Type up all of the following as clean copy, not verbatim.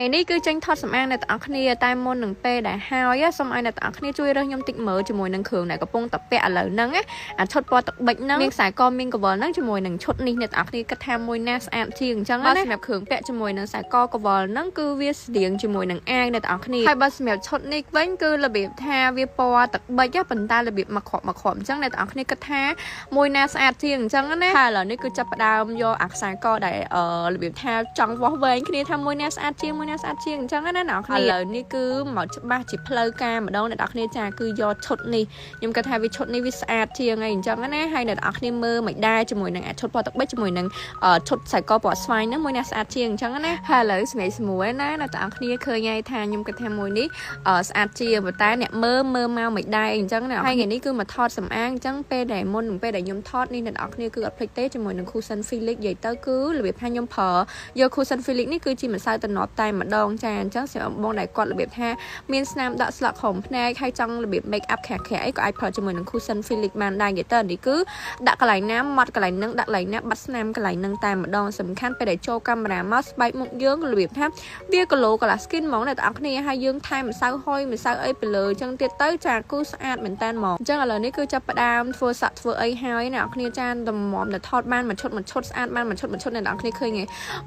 នេះគឺចេញថតសម្អាងនៅទាំងអស់គ្នាតែមុននឹងពេលដែលហើយសូមឲ្យអ្នកទាំងអស់គ្នាជួយរើសខ្ញុំតិចមើលជាមួយនឹងគ្រឿងដែលកំពុងតែពាក់ឥឡូវហ្នឹងអាឈុតពណ៌ទឹកប៊ិចហ្នឹងមានខ្សែកមានកវលហ្នឹងជាមួយនឹងឈុតនេះអ្នកទាំងអស់គ្នាគិតថាមួយណាស្អាតជាងអញ្ចឹងណាសម្រាប់គ្រឿងពាក់ជាមួយនឹងខ្សែកកវលហ្នឹងគឺវាស្តៀងជាមួយនឹងអាវអ្នកទាំងអស់គ្នាហើយបើសម្រាប់ឈុតនេះវិញគឺរបៀបថាវាពណ៌ទឹកប៊ិចប៉ុន្តែរបៀបមកគ្រាប់អញ្ចឹងអ្នកទាំងអស់គ្នាគិតថាមួយណាស្អាតជាងអញ្ចឹងណាហើយឥឡូវនេះគឺចាប់ផ្ដើមយកអាខ្សែកដែលរបៀបថាចង់វាស់វែងគ្នាថាមួយណាស្អាតជាងអញ្ចឹងណាអ្នកនរគ្នាឥឡូវនេះគឺមកច្បាស់ជាផ្លូវការម្ដងអ្នកនរគ្នាចាគឺយកឈុតនេះខ្ញុំគិតថាវាឈុតនេះវាស្អាតជាងអីអញ្ចឹងណាហើយអ្នកនរគ្នាមើលមិនដែរជាមួយនឹងឈុតពណ៌ទឹកប៊ិចជាមួយនឹងឈុតខ្សែកពណ៌ស្វាយហ្នឹងមួយណាស្អាតជាងអញ្ចឹងណាហើយឥឡូវស្មួយណាអ្នកនរគ្នាឃើញហើយថាខ្ញុំគិតថាមួយនេះស្អាតជាងប៉ុន្តែអ្នកមើលមកមិនដែរអញ្ចឹងណាហើយថ្ងៃនេះគឺមកថតសម្អាងអញ្ចឹងពេលដែលមុននឹងពេលដែលខ្ញុំថតនេះអ្នកនរគ្នាគឺអត់ភ្លេចទេជាមួយនឹង Cushion Felix និយាយទៅគឺរបៀបថាខ្ញុំប្រើយក Cushion Felix នេះគឺជាម្សៅតំណប់តែម្ដងចាអញ្ចឹងសម្រាប់បងដែលគាត់របៀបថាមានស្នាមដាក់ស្លឹកក្រោមភ្នែកហើយចង់របៀប make up ក្រាក់ៗអីក៏អាចប្រើជាមួយនឹង Cushion Felix បានដែរនិយាយទៅនេះគឺដាក់កន្លែងណាម៉ត់កន្លែងហ្នឹងដាក់កន្លែងណាបាត់ស្នាមកន្លែងហ្នឹងតែម្ដងសំខាន់ពេលដែលចូលកាមេរ៉ាមកស្បែកមុខយើងរបៀបថាវា glow color skin ហ្មងអ្នកទាំងអស់គ្នាហើយយើងថែមម្សៅហុយម្សៅអីទៅលើអញ្ចឹងទៀតទៅចាគូស្អាតមែនតើហ្មងអញ្ចឹងឥឡូវនេះគឺចាប់ផ្ដើមធ្វើសាក់ធ្វើអីហើយអ្នកទាំងអស់គ្នាចាតម្រាំតែថតបានមួយឈុតស្អាតបានមួយឈុតអ្នកទាំងអស់គ្នាឃើញទេ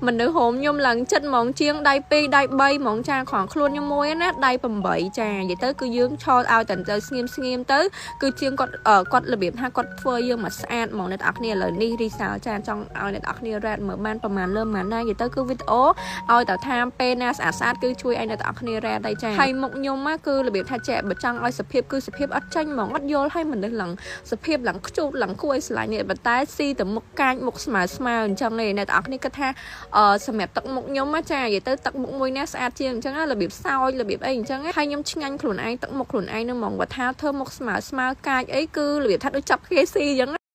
មនុស្សហូមខ្ញុំឡើងចិត្តហ្មងជាងដៃ2ដៃ3ហ្មងចាខំខ្លួនខ្ញុំមួយណាដៃ8ចានិយាយទៅគឺយើងឆោតឲ្យតែទៅស្ងៀមទៅគឺជាងគាត់របៀបថាគាត់ធ្វើយើងមកស្អាតហ្មងអ្នកទាំងអស់គ្នាឥឡូវនេះរីសាលចាចង់ឲ្យអ្នកទាំងអស់គ្នារ៉េតមើលបានប្រហែលលើប្រហែលណានិយាយទៅគឺវីដេអូឲ្យតែថាពេលណាស្អាតគឺជួយឲ្យអ្នកទាំងអស់គ្នារ៉េតដែរចាហើយមុខខ្ញុំគឺរបៀបថាចែកបើចង់ឲ្យសភាពគឺសភាពអត់ចាញ់ហ្មងអត់យល់ឲ្យមនុស្សឡើងសភាពឡើងខ្ជូតឡើងគួរឲ្យស្រឡាញ់នេះប៉ុន្តែស៊ីទៅមុខកាចមុខស្មើអញ្ចឹងឯអ្នកទាំងអស់គ្នាគិតថាសម្រាប់ទឹកមុខខ្ញុំចានិយាយទៅទឹកមុខមួយណាស្អាតជាងអញ្ចឹងរបៀបសោចរបៀបអីអញ្ចឹងហើយខ្ញុំឆ្ងាញ់ខ្លួនឯងទឹកមុខខ្លួនឯងនឹងហ្មងបើថាធ្វើមុខស្មើកាចអីគឺរបៀបថាដូចចាប់ KC អញ្ចឹង